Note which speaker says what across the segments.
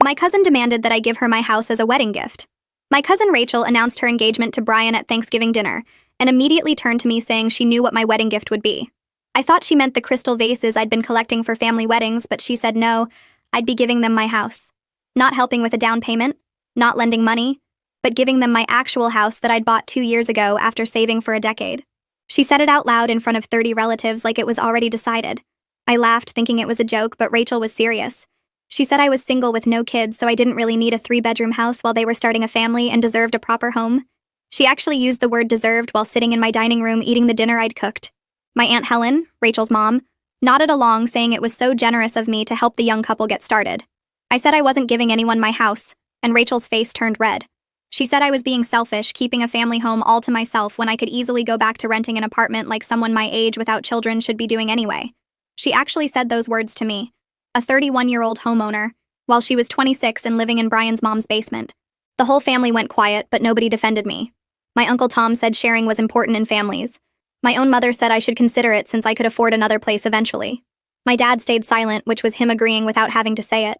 Speaker 1: My cousin demanded that I give her my house as a wedding gift. My cousin Rachel announced her engagement to Brian at Thanksgiving dinner and immediately turned to me saying she knew what my wedding gift would be. I thought she meant the crystal vases I'd been collecting for family weddings, but she said no, I'd be giving them my house. Not helping with a down payment, not lending money, but giving them my actual house that I'd bought 2 years ago after saving for a decade. She said it out loud in front of 30 relatives like it was already decided. I laughed, thinking it was a joke, but Rachel was serious. She said I was single with no kids, so I didn't really need a 3-bedroom house while they were starting a family and deserved a proper home. She actually used the word deserved while sitting in my dining room eating the dinner I'd cooked. My Aunt Helen, Rachel's mom, nodded along, saying it was so generous of me to help the young couple get started. I said I wasn't giving anyone my house, and Rachel's face turned red. She said I was being selfish, keeping a family home all to myself when I could easily go back to renting an apartment like someone my age without children should be doing anyway. She actually said those words to me, a 31-year-old homeowner, while she was 26 and living in Brian's mom's basement. The whole family went quiet, but nobody defended me. My Uncle Tom said sharing was important in families. My own mother said I should consider it since I could afford another place eventually. My dad stayed silent, which was him agreeing without having to say it.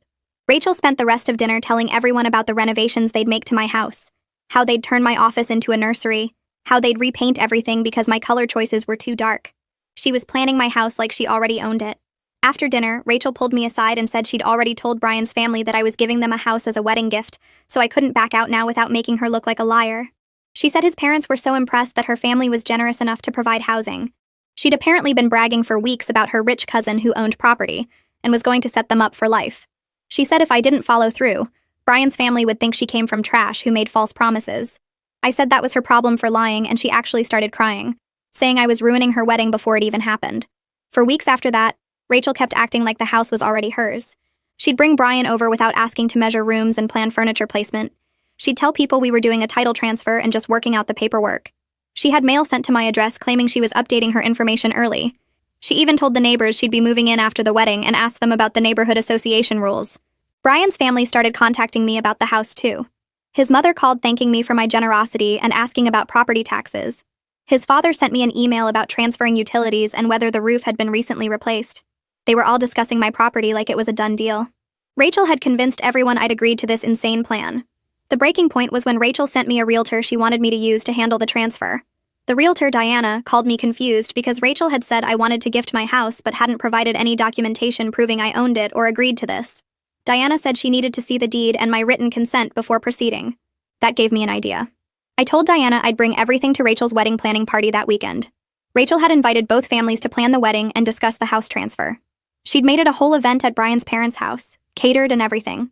Speaker 1: Rachel spent the rest of dinner telling everyone about the renovations they'd make to my house, how they'd turn my office into a nursery, how they'd repaint everything because my color choices were too dark. She was planning my house like she already owned it. After dinner, Rachel pulled me aside and said she'd already told Brian's family that I was giving them a house as a wedding gift, so I couldn't back out now without making her look like a liar. She said his parents were so impressed that her family was generous enough to provide housing. She'd apparently been bragging for weeks about her rich cousin who owned property and was going to set them up for life. She said if I didn't follow through, Brian's family would think she came from trash who made false promises. I said that was her problem for lying, and she actually started crying, saying I was ruining her wedding before it even happened. For weeks after that, Rachel kept acting like the house was already hers. She'd bring Brian over without asking to measure rooms and plan furniture placement. She'd tell people we were doing a title transfer and just working out the paperwork. She had mail sent to my address claiming she was updating her information early. She even told the neighbors she'd be moving in after the wedding and asked them about the neighborhood association rules. Brian's family started contacting me about the house too. His mother called thanking me for my generosity and asking about property taxes. His father sent me an email about transferring utilities and whether the roof had been recently replaced. They were all discussing my property like it was a done deal. Rachel had convinced everyone I'd agreed to this insane plan. The breaking point was when Rachel sent me a realtor she wanted me to use to handle the transfer. The realtor, Diana, called me confused because Rachel had said I wanted to gift my house but hadn't provided any documentation proving I owned it or agreed to this. Diana said she needed to see the deed and my written consent before proceeding. That gave me an idea. I told Diana I'd bring everything to Rachel's wedding planning party that weekend. Rachel had invited both families to plan the wedding and discuss the house transfer. She'd made it a whole event at Brian's parents' house, catered and everything.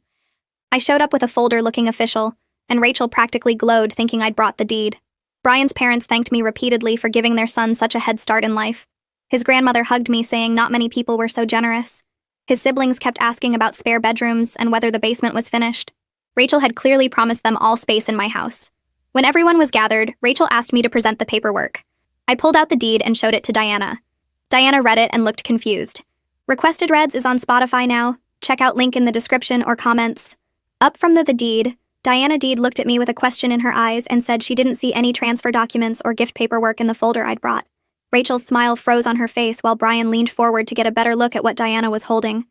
Speaker 1: I showed up with a folder looking official, and Rachel practically glowed thinking I'd brought the deed. Brian's parents thanked me repeatedly for giving their son such a head start in life. His grandmother hugged me, saying not many people were so generous. His siblings kept asking about spare bedrooms and whether the basement was finished. Rachel had clearly promised them all space in my house. When everyone was gathered, Rachel asked me to present the paperwork. I pulled out the deed and showed it to Diana. Diana read it and looked confused. Requested Reads is on Spotify now. Check out link in the description or comments. Up from the deed, Diana Deed looked at me with a question in her eyes and said she didn't see any transfer documents or gift paperwork in the folder I'd brought. Rachel's smile froze on her face while Brian leaned forward to get a better look at what Diana was holding.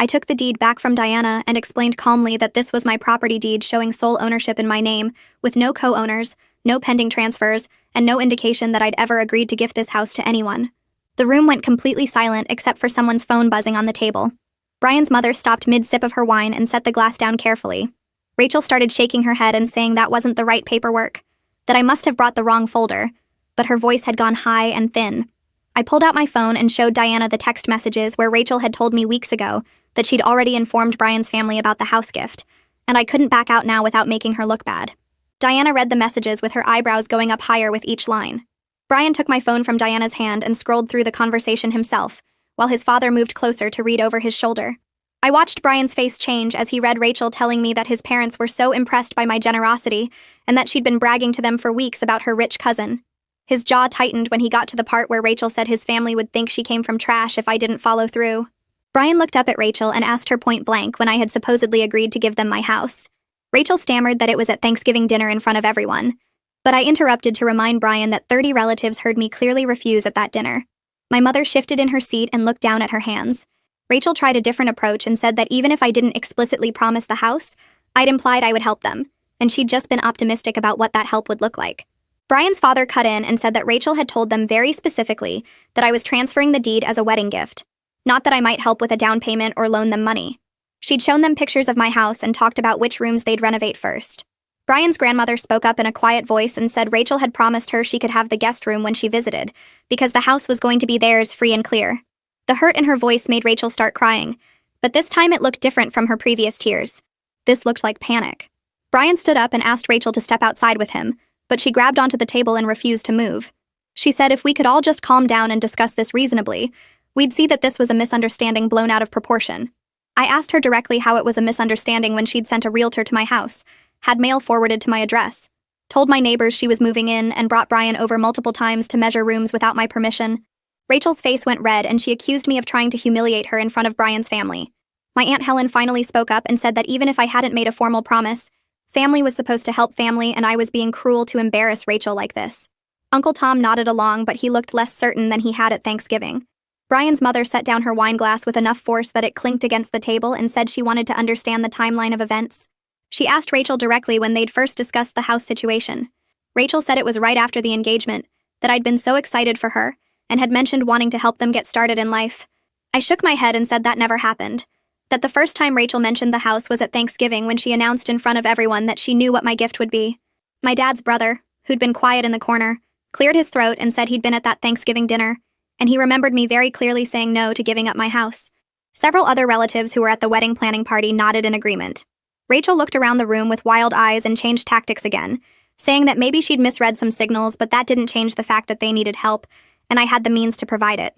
Speaker 1: I took the deed back from Diana and explained calmly that this was my property deed showing sole ownership in my name, with no co-owners, no pending transfers, and no indication that I'd ever agreed to gift this house to anyone. The room went completely silent except for someone's phone buzzing on the table. Brian's mother stopped mid-sip of her wine and set the glass down carefully. Rachel started shaking her head and saying that wasn't the right paperwork, that I must have brought the wrong folder, but her voice had gone high and thin. I pulled out my phone and showed Diana the text messages where Rachel had told me weeks ago that she'd already informed Brian's family about the house gift, and I couldn't back out now without making her look bad. Diana read the messages with her eyebrows going up higher with each line. Brian took my phone from Diana's hand and scrolled through the conversation himself, while his father moved closer to read over his shoulder. I watched Brian's face change as he read Rachel telling me that his parents were so impressed by my generosity and that she'd been bragging to them for weeks about her rich cousin. His jaw tightened when he got to the part where Rachel said his family would think she came from trash if I didn't follow through. Brian looked up at Rachel and asked her point blank when I had supposedly agreed to give them my house. Rachel stammered that it was at Thanksgiving dinner in front of everyone, but I interrupted to remind Brian that 30 relatives heard me clearly refuse at that dinner. My mother shifted in her seat and looked down at her hands. Rachel tried a different approach and said that even if I didn't explicitly promise the house, I'd implied I would help them, and she'd just been optimistic about what that help would look like. Brian's father cut in and said that Rachel had told them very specifically that I was transferring the deed as a wedding gift, not that I might help with a down payment or loan them money. She'd shown them pictures of my house and talked about which rooms they'd renovate first. Brian's grandmother spoke up in a quiet voice and said Rachel had promised her she could have the guest room when she visited, because the house was going to be theirs free and clear. The hurt in her voice made Rachel start crying, but this time it looked different from her previous tears. This looked like panic. Brian stood up and asked Rachel to step outside with him, but she grabbed onto the table and refused to move. She said if we could all just calm down and discuss this reasonably, we'd see that this was a misunderstanding blown out of proportion. I asked her directly how it was a misunderstanding when she'd sent a realtor to my house, had mail forwarded to my address, told my neighbors she was moving in, and brought Brian over multiple times to measure rooms without my permission. Rachel's face went red and she accused me of trying to humiliate her in front of Brian's family. My Aunt Helen finally spoke up and said that even if I hadn't made a formal promise, family was supposed to help family and I was being cruel to embarrass Rachel like this. Uncle Tom nodded along, but he looked less certain than he had at Thanksgiving. Brian's mother set down her wine glass with enough force that it clinked against the table and said she wanted to understand the timeline of events. She asked Rachel directly when they'd first discussed the house situation. Rachel said it was right after the engagement, that I'd been so excited for her, and had mentioned wanting to help them get started in life. I shook my head and said that never happened. That the first time Rachel mentioned the house was at Thanksgiving when she announced in front of everyone that she knew what my gift would be. My dad's brother, who'd been quiet in the corner, cleared his throat and said he'd been at that Thanksgiving dinner, and he remembered me very clearly saying no to giving up my house. Several other relatives who were at the wedding planning party nodded in agreement. Rachel looked around the room with wild eyes and changed tactics again, saying that maybe she'd misread some signals, but that didn't change the fact that they needed help, and I had the means to provide it.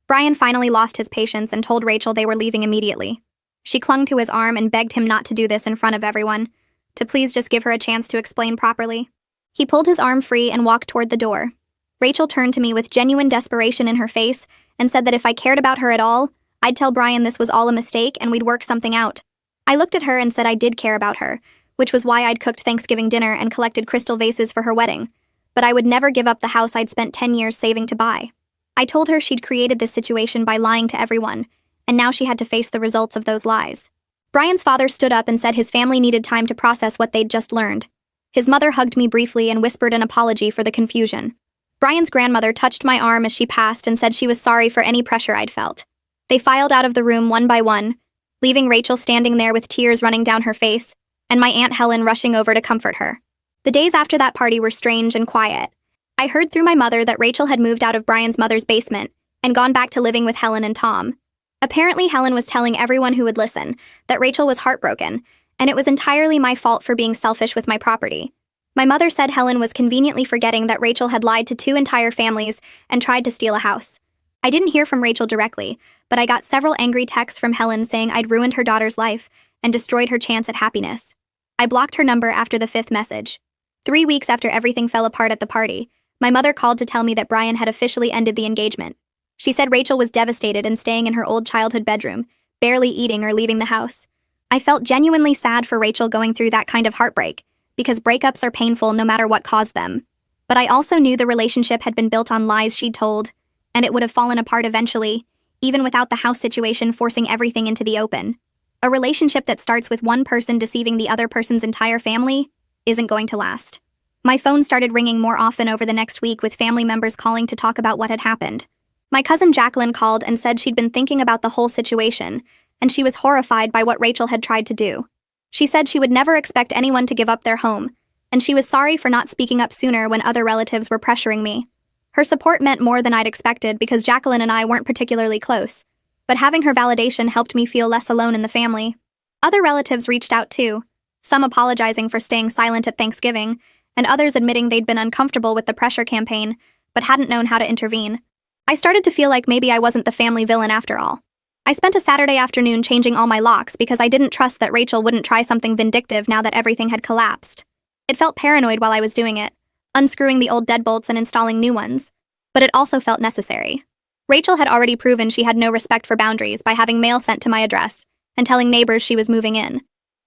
Speaker 1: Brian finally lost his patience and told Rachel they were leaving immediately. She clung to his arm and begged him not to do this in front of everyone, to please just give her a chance to explain properly. He pulled his arm free and walked toward the door. Rachel turned to me with genuine desperation in her face and said that if I cared about her at all, I'd tell Brian this was all a mistake and we'd work something out. I looked at her and said I did care about her, which was why I'd cooked Thanksgiving dinner and collected crystal vases for her wedding, but I would never give up the house I'd spent 10 years saving to buy. I told her she'd created this situation by lying to everyone, and now she had to face the results of those lies. Brian's father stood up and said his family needed time to process what they'd just learned. His mother hugged me briefly and whispered an apology for the confusion. Brian's grandmother touched my arm as she passed and said she was sorry for any pressure I'd felt. They filed out of the room one by one, leaving Rachel standing there with tears running down her face, and my Aunt Helen rushing over to comfort her. The days after that party were strange and quiet. I heard through my mother that Rachel had moved out of Brian's mother's basement and gone back to living with Helen and Tom. Apparently, Helen was telling everyone who would listen that Rachel was heartbroken, and it was entirely my fault for being selfish with my property. My mother said Helen was conveniently forgetting that Rachel had lied to 2 entire families and tried to steal a house. I didn't hear from Rachel directly, but I got several angry texts from Helen saying I'd ruined her daughter's life and destroyed her chance at happiness. I blocked her number after the 5th message. 3 weeks after everything fell apart at the party, my mother called to tell me that Brian had officially ended the engagement. She said Rachel was devastated and staying in her old childhood bedroom, barely eating or leaving the house. I felt genuinely sad for Rachel going through that kind of heartbreak, because breakups are painful no matter what caused them. But I also knew the relationship had been built on lies she'd told, and it would have fallen apart eventually, even without the house situation forcing everything into the open. A relationship that starts with one person deceiving the other person's entire family isn't going to last. My phone started ringing more often over the next week with family members calling to talk about what had happened. My cousin Jacqueline called and said she'd been thinking about the whole situation, and she was horrified by what Rachel had tried to do. She said she would never expect anyone to give up their home, and she was sorry for not speaking up sooner when other relatives were pressuring me. Her support meant more than I'd expected because Jacqueline and I weren't particularly close, but having her validation helped me feel less alone in the family. Other relatives reached out too, some apologizing for staying silent at Thanksgiving, and others admitting they'd been uncomfortable with the pressure campaign, but hadn't known how to intervene. I started to feel like maybe I wasn't the family villain after all. I spent a Saturday afternoon changing all my locks because I didn't trust that Rachel wouldn't try something vindictive now that everything had collapsed. It felt paranoid while I was doing it, unscrewing the old deadbolts and installing new ones, but it also felt necessary. Rachel had already proven she had no respect for boundaries by having mail sent to my address and telling neighbors she was moving in.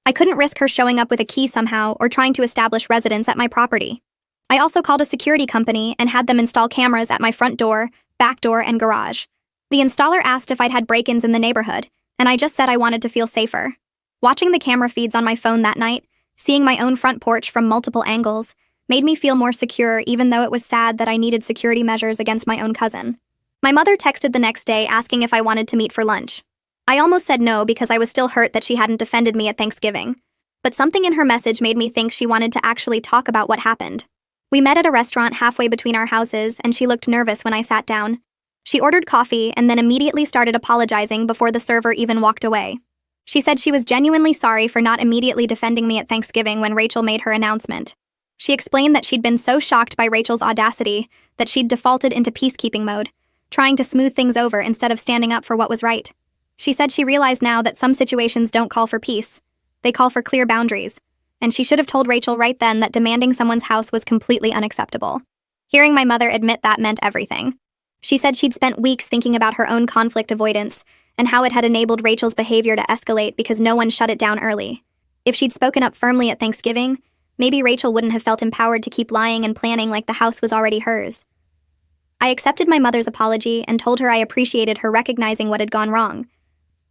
Speaker 1: I couldn't risk her showing up with a key somehow or trying to establish residence at my property. I also called a security company and had them install cameras at my front door, back door, and garage. The installer asked if I'd had break-ins in the neighborhood, and I just said I wanted to feel safer. Watching the camera feeds on my phone that night, seeing my own front porch from multiple angles, made me feel more secure even though it was sad that I needed security measures against my own cousin. My mother texted the next day asking if I wanted to meet for lunch. I almost said no because I was still hurt that she hadn't defended me at Thanksgiving. But something in her message made me think she wanted to actually talk about what happened. We met at a restaurant halfway between our houses, and she looked nervous when I sat down. She ordered coffee and then immediately started apologizing before the server even walked away. She said she was genuinely sorry for not immediately defending me at Thanksgiving when Rachel made her announcement. She explained that she'd been so shocked by Rachel's audacity that she'd defaulted into peacekeeping mode, trying to smooth things over instead of standing up for what was right. She said she realized now that some situations don't call for peace. They call for clear boundaries, and she should have told Rachel right then that demanding someone's house was completely unacceptable. Hearing my mother admit that meant everything. She said she'd spent weeks thinking about her own conflict avoidance and how it had enabled Rachel's behavior to escalate because no one shut it down early. If she'd spoken up firmly at Thanksgiving, maybe Rachel wouldn't have felt empowered to keep lying and planning like the house was already hers. I accepted my mother's apology and told her I appreciated her recognizing what had gone wrong.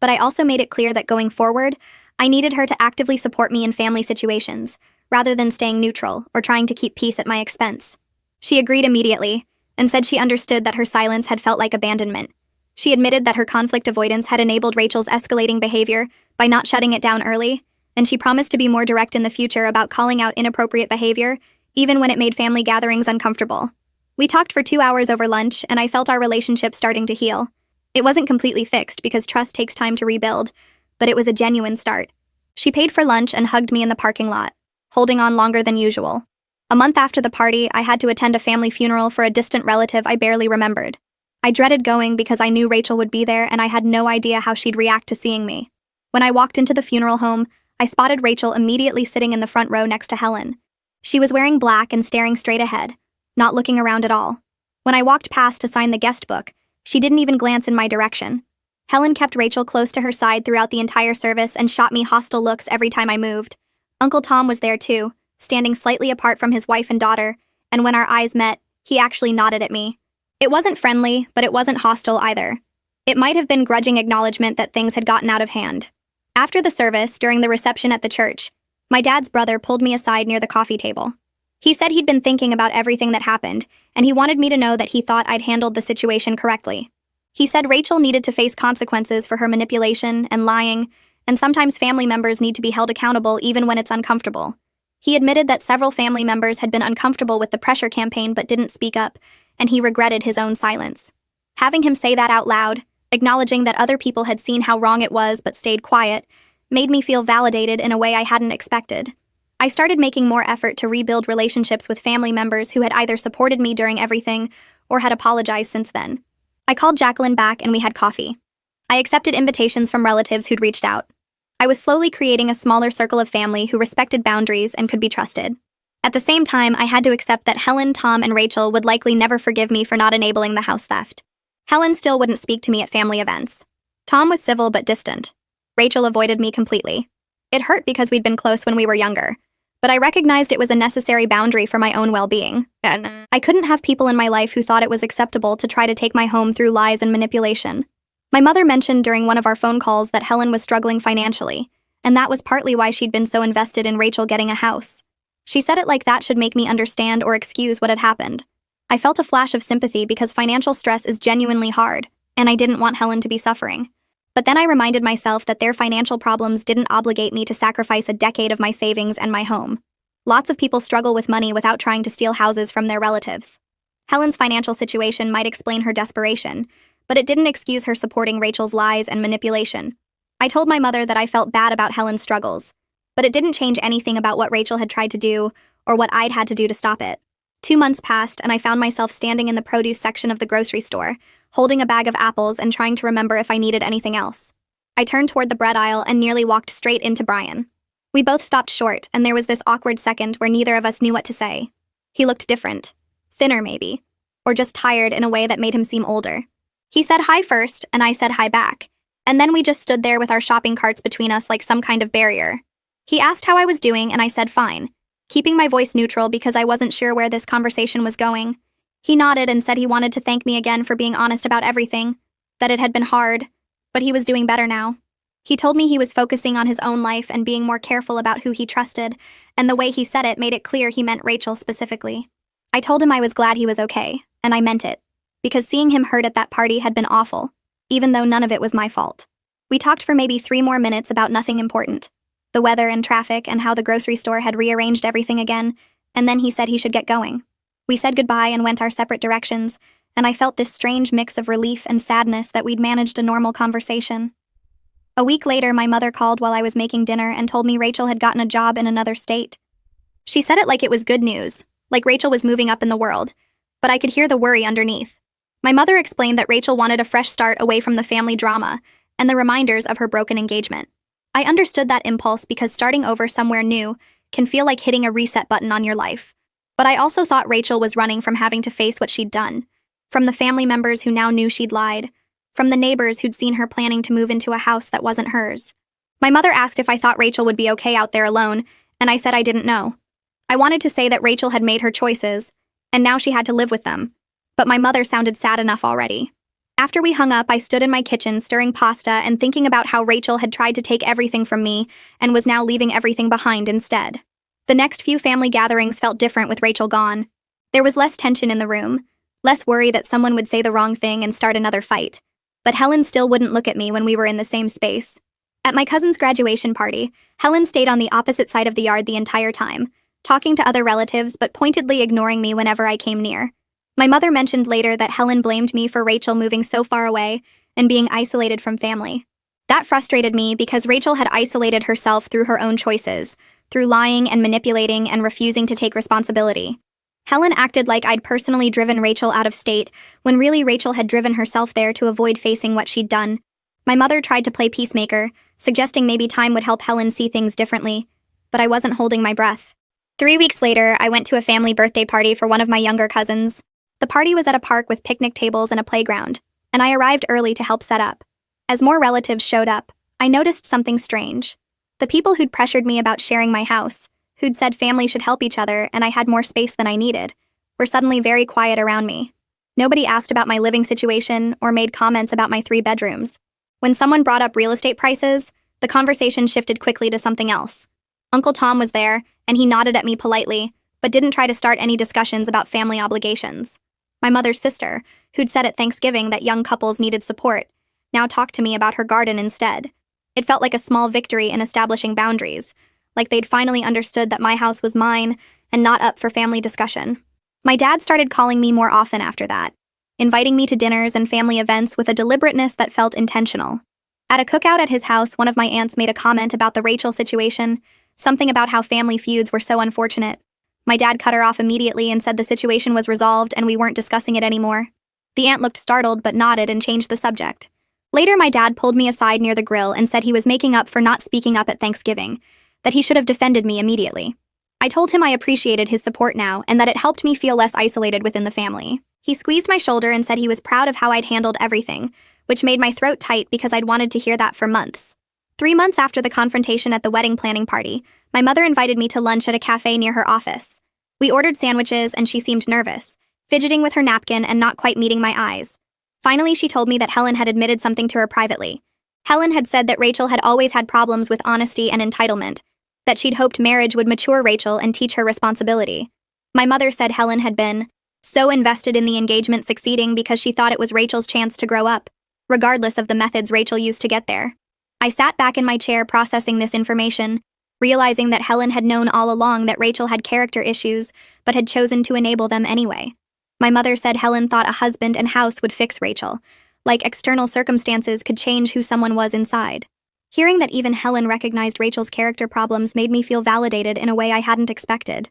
Speaker 1: But I also made it clear that going forward, I needed her to actively support me in family situations, rather than staying neutral or trying to keep peace at my expense. She agreed immediately, and said she understood that her silence had felt like abandonment. She admitted that her conflict avoidance had enabled Rachel's escalating behavior by not shutting it down early, and she promised to be more direct in the future about calling out inappropriate behavior, even when it made family gatherings uncomfortable. We talked for 2 hours over lunch, and I felt our relationship starting to heal. It wasn't completely fixed because trust takes time to rebuild, but it was a genuine start. She paid for lunch and hugged me in the parking lot, holding on longer than usual. A month after the party, I had to attend a family funeral for a distant relative I barely remembered. I dreaded going because I knew Rachel would be there and I had no idea how she'd react to seeing me. When I walked into the funeral home, I spotted Rachel immediately sitting in the front row next to Helen. She was wearing black and staring straight ahead, not looking around at all. When I walked past to sign the guest book, she didn't even glance in my direction. Helen kept Rachel close to her side throughout the entire service and shot me hostile looks every time I moved. Uncle Tom was there too, standing slightly apart from his wife and daughter, and when our eyes met, he actually nodded at me. It wasn't friendly, but it wasn't hostile either. It might have been grudging acknowledgement that things had gotten out of hand. After the service, during the reception at the church, my dad's brother pulled me aside near the coffee table. He said he'd been thinking about everything that happened, and he wanted me to know that he thought I'd handled the situation correctly. He said Rachel needed to face consequences for her manipulation and lying, and sometimes family members need to be held accountable even when it's uncomfortable. He admitted that several family members had been uncomfortable with the pressure campaign but didn't speak up, and he regretted his own silence. Having him say that out loud, acknowledging that other people had seen how wrong it was but stayed quiet, made me feel validated in a way I hadn't expected. I started making more effort to rebuild relationships with family members who had either supported me during everything or had apologized since then. I called Jacqueline back and we had coffee. I accepted invitations from relatives who'd reached out. I was slowly creating a smaller circle of family who respected boundaries and could be trusted. At the same time, I had to accept that Helen, Tom, and Rachel would likely never forgive me for not enabling the house theft. Helen still wouldn't speak to me at family events. Tom was civil but distant. Rachel avoided me completely. It hurt because we'd been close when we were younger, but I recognized it was a necessary boundary for my own well-being. I couldn't have people in my life who thought it was acceptable to try to take my home through lies and manipulation. My mother mentioned during one of our phone calls that Helen was struggling financially, and that was partly why she'd been so invested in Rachel getting a house. She said it like that should make me understand or excuse what had happened. I felt a flash of sympathy because financial stress is genuinely hard, and I didn't want Helen to be suffering. But then I reminded myself that their financial problems didn't obligate me to sacrifice a decade of my savings and my home. Lots of people struggle with money without trying to steal houses from their relatives. Helen's financial situation might explain her desperation, but it didn't excuse her supporting Rachel's lies and manipulation. I told my mother that I felt bad about Helen's struggles, but it didn't change anything about what Rachel had tried to do or what I'd had to do to stop it. 2 months passed, and I found myself standing in the produce section of the grocery store, holding a bag of apples and trying to remember if I needed anything else. I turned toward the bread aisle and nearly walked straight into Brian. We both stopped short, and there was this awkward second where neither of us knew what to say. He looked different. Thinner, maybe. Or just tired in a way that made him seem older. He said hi first, and I said hi back. And then we just stood there with our shopping carts between us like some kind of barrier. He asked how I was doing, and I said fine, keeping my voice neutral because I wasn't sure where this conversation was going. He nodded and said he wanted to thank me again for being honest about everything. that it had been hard, but he was doing better now. He told me he was focusing on his own life and being more careful about who he trusted, and the way he said it made it clear he meant Rachel specifically. I told him I was glad he was okay, and I meant it, because seeing him hurt at that party had been awful, even though none of it was my fault. We talked for maybe 3 more minutes about nothing important, the weather and traffic and how the grocery store had rearranged everything again, and then he said he should get going. We said goodbye and went our separate directions, and I felt this strange mix of relief and sadness that we'd managed a normal conversation. A week later, my mother called while I was making dinner and told me Rachel had gotten a job in another state. She said it like it was good news, like Rachel was moving up in the world, but I could hear the worry underneath. My mother explained that Rachel wanted a fresh start away from the family drama and the reminders of her broken engagement. I understood that impulse because starting over somewhere new can feel like hitting a reset button on your life. But I also thought Rachel was running from having to face what she'd done, from the family members who now knew she'd lied, from the neighbors who'd seen her planning to move into a house that wasn't hers. My mother asked if I thought Rachel would be okay out there alone, and I said I didn't know. I wanted to say that Rachel had made her choices, and now she had to live with them. But my mother sounded sad enough already. After we hung up, I stood in my kitchen stirring pasta and thinking about how Rachel had tried to take everything from me and was now leaving everything behind instead. The next few family gatherings felt different with Rachel gone. There was less tension in the room, less worry that someone would say the wrong thing and start another fight. But Helen still wouldn't look at me when we were in the same space. At my cousin's graduation party, Helen stayed on the opposite side of the yard the entire time, talking to other relatives but pointedly ignoring me whenever I came near. My mother mentioned later that Helen blamed me for Rachel moving so far away and being isolated from family. That frustrated me because Rachel had isolated herself through her own choices, through lying and manipulating and refusing to take responsibility. Helen acted like I'd personally driven Rachel out of state, when really Rachel had driven herself there to avoid facing what she'd done. My mother tried to play peacemaker, suggesting maybe time would help Helen see things differently, but I wasn't holding my breath. 3 weeks later, I went to a family birthday party for one of my younger cousins. The party was at a park with picnic tables and a playground, and I arrived early to help set up. As more relatives showed up, I noticed something strange. The people who'd pressured me about sharing my house, who'd said family should help each other and I had more space than I needed, were suddenly very quiet around me. Nobody asked about my living situation or made comments about my 3 bedrooms. When someone brought up real estate prices, the conversation shifted quickly to something else. Uncle Tom was there, and he nodded at me politely, but didn't try to start any discussions about family obligations. My mother's sister, who'd said at Thanksgiving that young couples needed support, now talked to me about her garden instead. It felt like a small victory in establishing boundaries, like they'd finally understood that my house was mine and not up for family discussion. My dad started calling me more often after that, inviting me to dinners and family events with a deliberateness that felt intentional. At a cookout at his house, one of my aunts made a comment about the Rachel situation, something about how family feuds were so unfortunate. My dad cut her off immediately and said the situation was resolved and we weren't discussing it anymore. The aunt looked startled but nodded and changed the subject. Later, my dad pulled me aside near the grill and said he was making up for not speaking up at Thanksgiving, that he should have defended me immediately. I told him I appreciated his support now and that it helped me feel less isolated within the family. He squeezed my shoulder and said he was proud of how I'd handled everything, which made my throat tight because I'd wanted to hear that for months. 3 months after the confrontation at the wedding planning party, my mother invited me to lunch at a cafe near her office. We ordered sandwiches and she seemed nervous, fidgeting with her napkin and not quite meeting my eyes. Finally, she told me that Helen had admitted something to her privately. Helen had said that Rachel had always had problems with honesty and entitlement, that she'd hoped marriage would mature Rachel and teach her responsibility. My mother said Helen had been so invested in the engagement succeeding because she thought it was Rachel's chance to grow up, regardless of the methods Rachel used to get there. I sat back in my chair processing this information, realizing that Helen had known all along that Rachel had character issues, but had chosen to enable them anyway. My mother said Helen thought a husband and house would fix Rachel, like external circumstances could change who someone was inside. Hearing that even Helen recognized Rachel's character problems made me feel validated in a way I hadn't expected.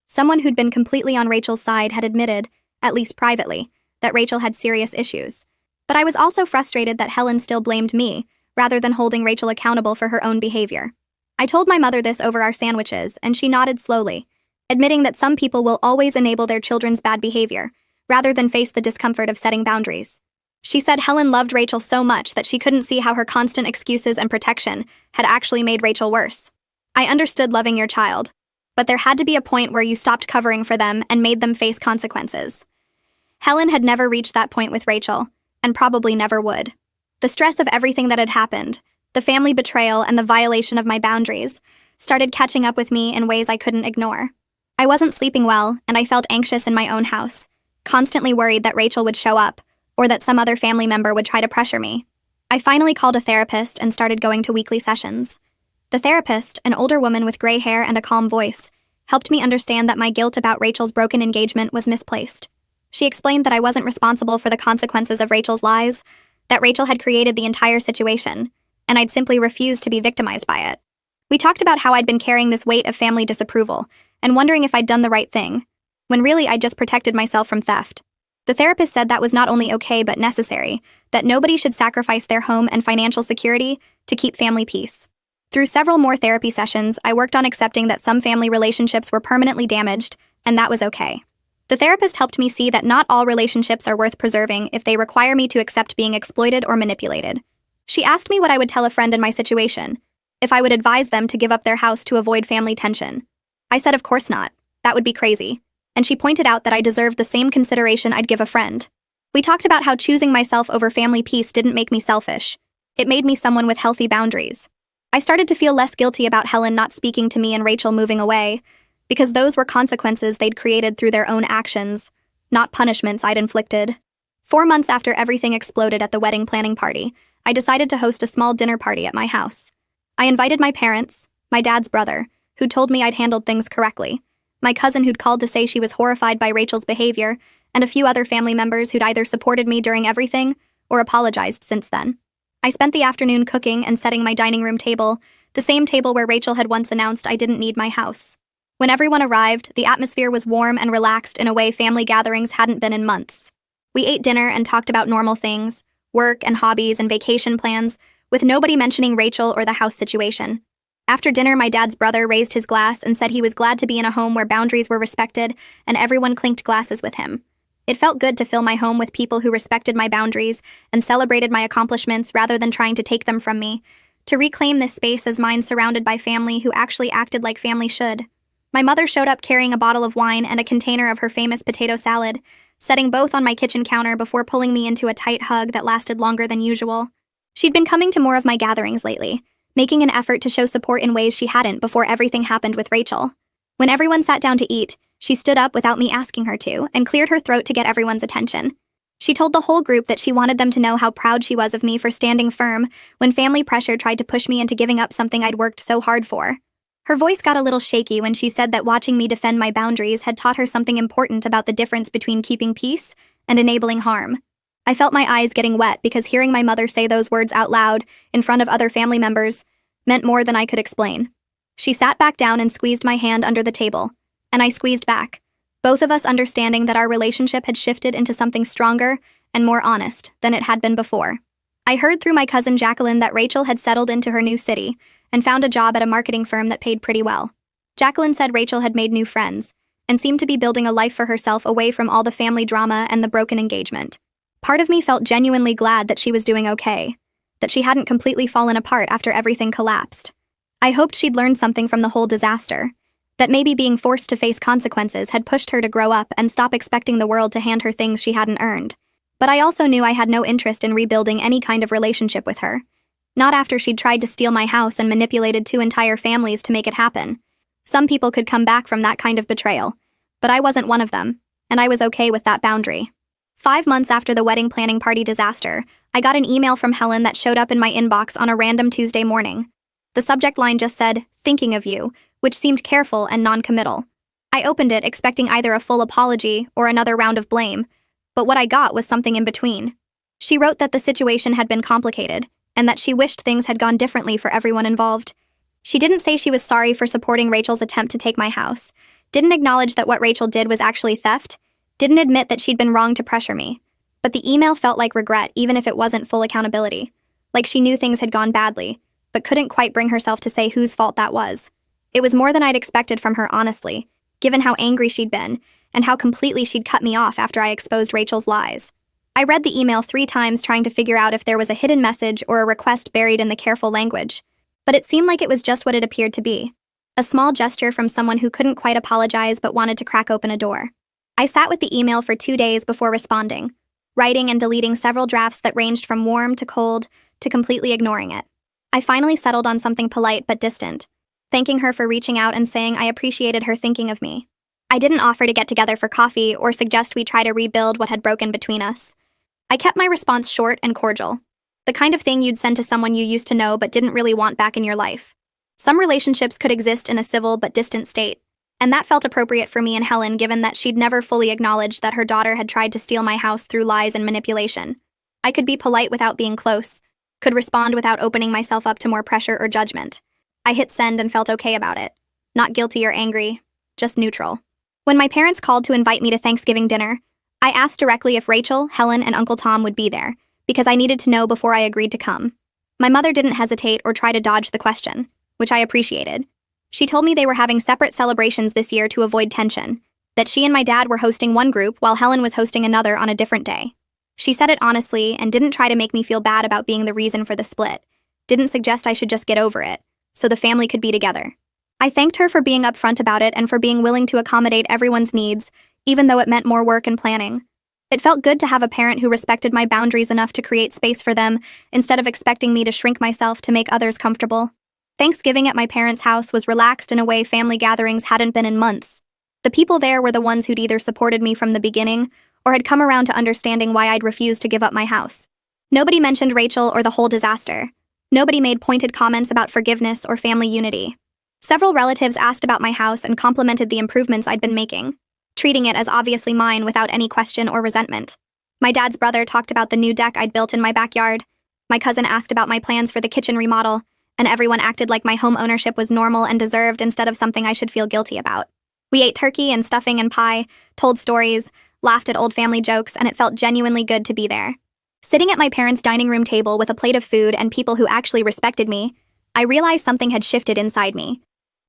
Speaker 1: Someone who'd been completely on Rachel's side had admitted, at least privately, that Rachel had serious issues. But I was also frustrated that Helen still blamed me, rather than holding Rachel accountable for her own behavior. I told my mother this over our sandwiches, and she nodded slowly, admitting that some people will always enable their children's bad behavior, rather than face the discomfort of setting boundaries. She said Helen loved Rachel so much that she couldn't see how her constant excuses and protection had actually made Rachel worse. I understood loving your child, but there had to be a point where you stopped covering for them and made them face consequences. Helen had never reached that point with Rachel, and probably never would. The stress of everything that had happened, the family betrayal and the violation of my boundaries, started catching up with me in ways I couldn't ignore. I wasn't sleeping well, and I felt anxious in my own house, constantly worried that Rachel would show up, or that some other family member would try to pressure me. I finally called a therapist and started going to weekly sessions. The therapist, an older woman with gray hair and a calm voice, helped me understand that my guilt about Rachel's broken engagement was misplaced. She explained that I wasn't responsible for the consequences of Rachel's lies, that Rachel had created the entire situation, and I'd simply refused to be victimized by it. We talked about how I'd been carrying this weight of family disapproval and wondering if I'd done the right thing, when really I'd just protected myself from theft. The therapist said that was not only okay but necessary, that nobody should sacrifice their home and financial security to keep family peace. Through several more therapy sessions, I worked on accepting that some family relationships were permanently damaged, and that was okay. The therapist helped me see that not all relationships are worth preserving if they require me to accept being exploited or manipulated. She asked me what I would tell a friend in my situation, if I would advise them to give up their house to avoid family tension. I said of course not, that would be crazy, and she pointed out that I deserved the same consideration I'd give a friend. We talked about how choosing myself over family peace didn't make me selfish. It made me someone with healthy boundaries. I started to feel less guilty about Helen not speaking to me and Rachel moving away, because those were consequences they'd created through their own actions, not punishments I'd inflicted. 4 months after everything exploded at the wedding planning party, I decided to host a small dinner party at my house. I invited my parents, my dad's brother, who told me I'd handled things correctly, my cousin who'd called to say she was horrified by Rachel's behavior, and a few other family members who'd either supported me during everything or apologized since then. I spent the afternoon cooking and setting my dining room table, the same table where Rachel had once announced I didn't need my house. When everyone arrived, the atmosphere was warm and relaxed in a way family gatherings hadn't been in months. We ate dinner and talked about normal things, work and hobbies and vacation plans, with nobody mentioning Rachel or the house situation. After dinner, my dad's brother raised his glass and said he was glad to be in a home where boundaries were respected and everyone clinked glasses with him. It felt good to fill my home with people who respected my boundaries and celebrated my accomplishments rather than trying to take them from me, to reclaim this space as mine surrounded by family who actually acted like family should. My mother showed up carrying a bottle of wine and a container of her famous potato salad, setting both on my kitchen counter before pulling me into a tight hug that lasted longer than usual. She'd been coming to more of my gatherings lately, making an effort to show support in ways she hadn't before everything happened with Rachel. When everyone sat down to eat, she stood up without me asking her to and cleared her throat to get everyone's attention. She told the whole group that she wanted them to know how proud she was of me for standing firm when family pressure tried to push me into giving up something I'd worked so hard for. Her voice got a little shaky when she said that watching me defend my boundaries had taught her something important about the difference between keeping peace and enabling harm. I felt my eyes getting wet because hearing my mother say those words out loud in front of other family members meant more than I could explain. She sat back down and squeezed my hand under the table, and I squeezed back, both of us understanding that our relationship had shifted into something stronger and more honest than it had been before. I heard through my cousin Jacqueline that Rachel had settled into her new city and found a job at a marketing firm that paid pretty well. Jacqueline said Rachel had made new friends and seemed to be building a life for herself away from all the family drama and the broken engagement. Part of me felt genuinely glad that she was doing okay, that she hadn't completely fallen apart after everything collapsed. I hoped she'd learned something from the whole disaster, that maybe being forced to face consequences had pushed her to grow up and stop expecting the world to hand her things she hadn't earned. But I also knew I had no interest in rebuilding any kind of relationship with her. Not after she'd tried to steal my house and manipulated 2 entire families to make it happen. Some people could come back from that kind of betrayal, but I wasn't one of them, and I was okay with that boundary. 5 months after the wedding planning party disaster, I got an email from Helen that showed up in my inbox on a random Tuesday morning. The subject line just said, "Thinking of you," which seemed careful and non-committal. I opened it expecting either a full apology or another round of blame, but what I got was something in between. She wrote that the situation had been complicated, and that she wished things had gone differently for everyone involved. She didn't say she was sorry for supporting Rachel's attempt to take my house, didn't acknowledge that what Rachel did was actually theft, didn't admit that she'd been wrong to pressure me. But the email felt like regret even if it wasn't full accountability, like she knew things had gone badly, but couldn't quite bring herself to say whose fault that was. It was more than I'd expected from her, honestly, given how angry she'd been, and how completely she'd cut me off after I exposed Rachel's lies. I read the email 3 times trying to figure out if there was a hidden message or a request buried in the careful language, but it seemed like it was just what it appeared to be. A small gesture from someone who couldn't quite apologize but wanted to crack open a door. I sat with the email for 2 days before responding, writing and deleting several drafts that ranged from warm to cold to completely ignoring it. I finally settled on something polite but distant, thanking her for reaching out and saying I appreciated her thinking of me. I didn't offer to get together for coffee or suggest we try to rebuild what had broken between us. I kept my response short and cordial, the kind of thing you'd send to someone you used to know but didn't really want back in your life. Some relationships could exist in a civil but distant state, and that felt appropriate for me and Helen given that she'd never fully acknowledged that her daughter had tried to steal my house through lies and manipulation. I could be polite without being close, could respond without opening myself up to more pressure or judgment. I hit send and felt okay about it. Not guilty or angry, just neutral. When my parents called to invite me to Thanksgiving dinner, I asked directly if Rachel, Helen, and Uncle Tom would be there, because I needed to know before I agreed to come. My mother didn't hesitate or try to dodge the question, which I appreciated. She told me they were having separate celebrations this year to avoid tension, that she and my dad were hosting one group while Helen was hosting another on a different day. She said it honestly and didn't try to make me feel bad about being the reason for the split, didn't suggest I should just get over it, so the family could be together. I thanked her for being upfront about it and for being willing to accommodate everyone's needs, even though it meant more work and planning. It felt good to have a parent who respected my boundaries enough to create space for them instead of expecting me to shrink myself to make others comfortable. Thanksgiving at my parents' house was relaxed in a way family gatherings hadn't been in months. The people there were the ones who'd either supported me from the beginning or had come around to understanding why I'd refused to give up my house. Nobody mentioned Rachel or the whole disaster. Nobody made pointed comments about forgiveness or family unity. Several relatives asked about my house and complimented the improvements I'd been making, treating it as obviously mine without any question or resentment. My dad's brother talked about the new deck I'd built in my backyard. My cousin asked about my plans for the kitchen remodel, and everyone acted like my home ownership was normal and deserved instead of something I should feel guilty about. We ate turkey and stuffing and pie, told stories, laughed at old family jokes, and it felt genuinely good to be there. Sitting at my parents' dining room table with a plate of food and people who actually respected me, I realized something had shifted inside me.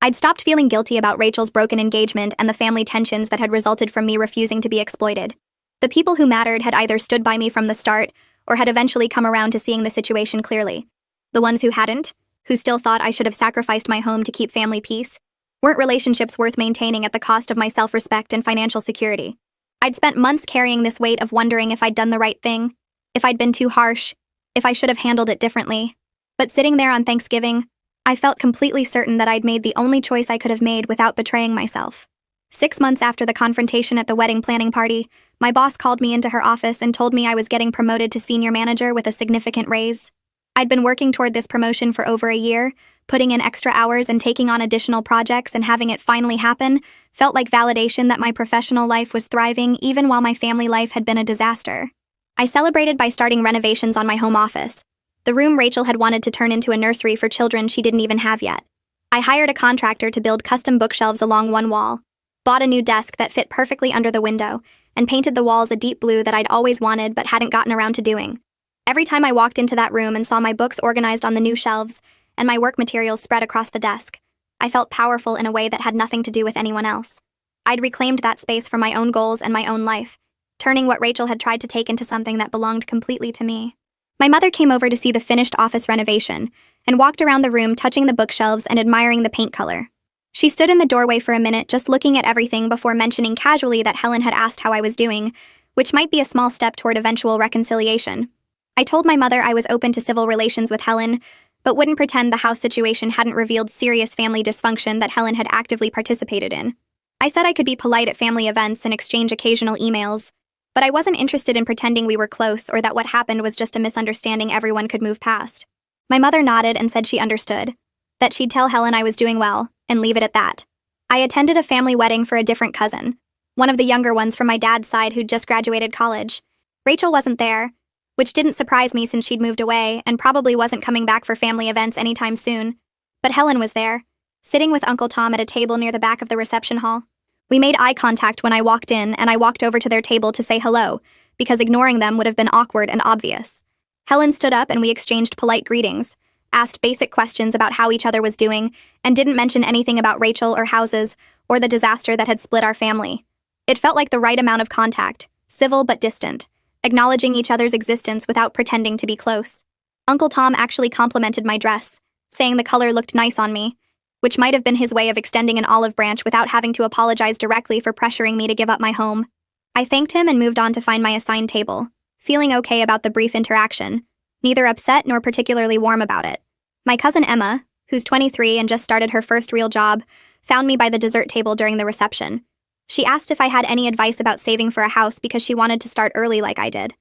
Speaker 1: I'd stopped feeling guilty about Rachel's broken engagement and the family tensions that had resulted from me refusing to be exploited. The people who mattered had either stood by me from the start or had eventually come around to seeing the situation clearly. The ones who hadn't, who still thought I should have sacrificed my home to keep family peace, weren't relationships worth maintaining at the cost of my self-respect and financial security. I'd spent months carrying this weight of wondering if I'd done the right thing, if I'd been too harsh, if I should have handled it differently. But sitting there on Thanksgiving, I felt completely certain that I'd made the only choice I could have made without betraying myself. 6 months after the confrontation at the wedding planning party, my boss called me into her office and told me I was getting promoted to senior manager with a significant raise. I'd been working toward this promotion for over a year, putting in extra hours and taking on additional projects, and having it finally happen felt like validation that my professional life was thriving even while my family life had been a disaster. I celebrated by starting renovations on my home office, the room Rachel had wanted to turn into a nursery for children she didn't even have yet. I hired a contractor to build custom bookshelves along one wall, bought a new desk that fit perfectly under the window, and painted the walls a deep blue that I'd always wanted but hadn't gotten around to doing. Every time I walked into that room and saw my books organized on the new shelves and my work materials spread across the desk, I felt powerful in a way that had nothing to do with anyone else. I'd reclaimed that space for my own goals and my own life, turning what Rachel had tried to take into something that belonged completely to me. My mother came over to see the finished office renovation and walked around the room touching the bookshelves and admiring the paint color. She stood in the doorway for a minute just looking at everything before mentioning casually that Helen had asked how I was doing, which might be a small step toward eventual reconciliation. I told my mother I was open to civil relations with Helen, but wouldn't pretend the house situation hadn't revealed serious family dysfunction that Helen had actively participated in. I said I could be polite at family events and exchange occasional emails, but I wasn't interested in pretending we were close or that what happened was just a misunderstanding everyone could move past. My mother nodded and said she understood, that she'd tell Helen I was doing well, and leave it at that. I attended a family wedding for a different cousin, one of the younger ones from my dad's side who'd just graduated college. Rachel wasn't there, which didn't surprise me since she'd moved away and probably wasn't coming back for family events anytime soon. But Helen was there, sitting with Uncle Tom at a table near the back of the reception hall. We made eye contact when I walked in, and I walked over to their table to say hello, because ignoring them would have been awkward and obvious. Helen stood up and we exchanged polite greetings, asked basic questions about how each other was doing, and didn't mention anything about Rachel or houses or the disaster that had split our family. It felt like the right amount of contact, civil but distant, acknowledging each other's existence without pretending to be close. Uncle Tom actually complimented my dress, saying the color looked nice on me, which might have been his way of extending an olive branch without having to apologize directly for pressuring me to give up my home. I thanked him and moved on to find my assigned table, feeling okay about the brief interaction, neither upset nor particularly warm about it. My cousin Emma, who's 23 and just started her first real job, found me by the dessert table during the reception. She asked if I had any advice about saving for a house because she wanted to start early like I did.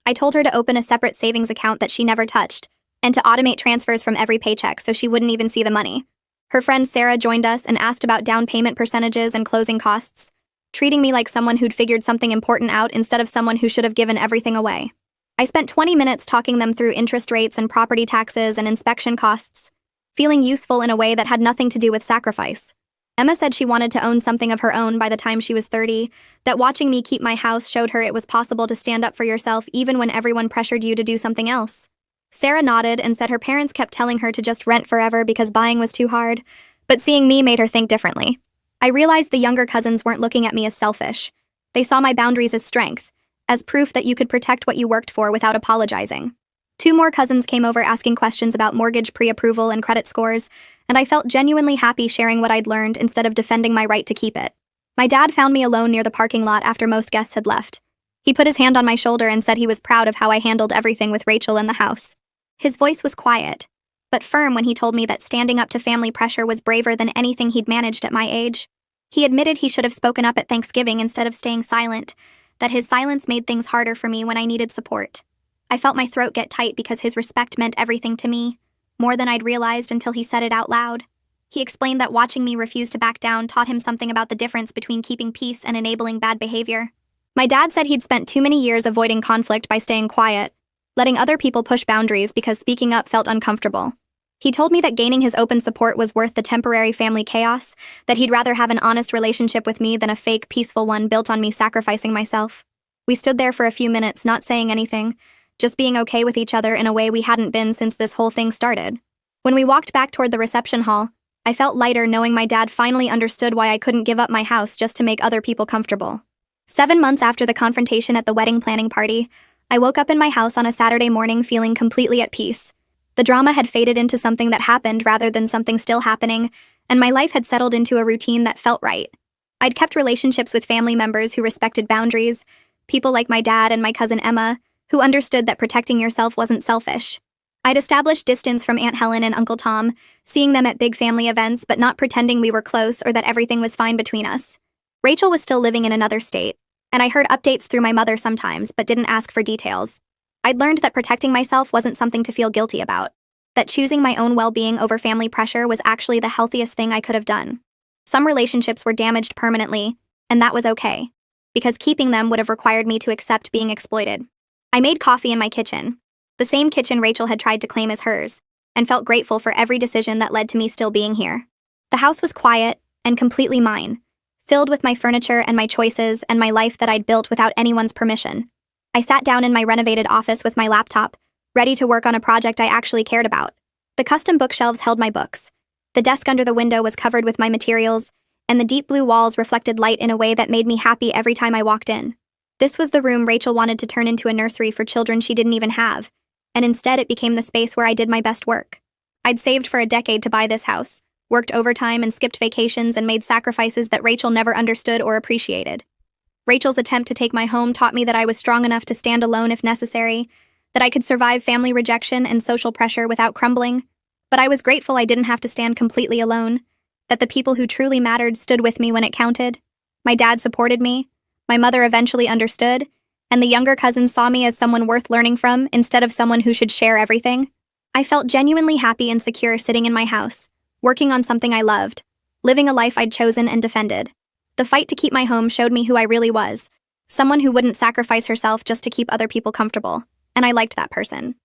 Speaker 1: I told her to open a separate savings account that she never touched, and to automate transfers from every paycheck so she wouldn't even see the money. Her friend Sarah joined us and asked about down payment percentages and closing costs, treating me like someone who'd figured something important out instead of someone who should have given everything away. I spent 20 minutes talking them through interest rates and property taxes and inspection costs, feeling useful in a way that had nothing to do with sacrifice. Emma said she wanted to own something of her own by the time she was 30, that watching me keep my house showed her it was possible to stand up for yourself even when everyone pressured you to do something else. Sarah nodded and said her parents kept telling her to just rent forever because buying was too hard, but seeing me made her think differently. I realized the younger cousins weren't looking at me as selfish. They saw my boundaries as strength, as proof that you could protect what you worked for without apologizing. 2 more cousins came over asking questions about mortgage pre-approval and credit scores, and I felt genuinely happy sharing what I'd learned instead of defending my right to keep it. My dad found me alone near the parking lot after most guests had left. He put his hand on my shoulder and said he was proud of how I handled everything with Rachel in the house. His voice was quiet, but firm when he told me that standing up to family pressure was braver than anything he'd managed at my age. He admitted he should have spoken up at Thanksgiving instead of staying silent, that his silence made things harder for me when I needed support. I felt my throat get tight because his respect meant everything to me, more than I'd realized until he said it out loud. He explained that watching me refuse to back down taught him something about the difference between keeping peace and enabling bad behavior. My dad said he'd spent too many years avoiding conflict by staying quiet, letting other people push boundaries because speaking up felt uncomfortable. He told me that gaining his open support was worth the temporary family chaos, that he'd rather have an honest relationship with me than a fake, peaceful one built on me sacrificing myself. We stood there for a few minutes, not saying anything, just being okay with each other in a way we hadn't been since this whole thing started. When we walked back toward the reception hall, I felt lighter knowing my dad finally understood why I couldn't give up my house just to make other people comfortable. 7 months after the confrontation at the wedding planning party, I woke up in my house on a Saturday morning feeling completely at peace. The drama had faded into something that happened rather than something still happening, and my life had settled into a routine that felt right. I'd kept relationships with family members who respected boundaries, people like my dad and my cousin Emma, who understood that protecting yourself wasn't selfish. I'd established distance from Aunt Helen and Uncle Tom, seeing them at big family events but not pretending we were close or that everything was fine between us. Rachel was still living in another state, and I heard updates through my mother sometimes but didn't ask for details. I'd learned that protecting myself wasn't something to feel guilty about, that choosing my own well-being over family pressure was actually the healthiest thing I could have done. Some relationships were damaged permanently, and that was okay, because keeping them would have required me to accept being exploited. I made coffee in my kitchen, the same kitchen Rachel had tried to claim as hers, and felt grateful for every decision that led to me still being here. The house was quiet and completely mine, filled with my furniture and my choices and my life that I'd built without anyone's permission. I sat down in my renovated office with my laptop, ready to work on a project I actually cared about. The custom bookshelves held my books. The desk under the window was covered with my materials, and the deep blue walls reflected light in a way that made me happy every time I walked in. This was the room Rachel wanted to turn into a nursery for children she didn't even have, and instead it became the space where I did my best work. I'd saved for a decade to buy this house, worked overtime and skipped vacations and made sacrifices that Rachel never understood or appreciated. Rachel's attempt to take my home taught me that I was strong enough to stand alone if necessary, that I could survive family rejection and social pressure without crumbling, but I was grateful I didn't have to stand completely alone, that the people who truly mattered stood with me when it counted. My dad supported me, my mother eventually understood, and the younger cousins saw me as someone worth learning from instead of someone who should share everything. I felt genuinely happy and secure sitting in my house, working on something I loved, living a life I'd chosen and defended. The fight to keep my home showed me who I really was, someone who wouldn't sacrifice herself just to keep other people comfortable, and I liked that person.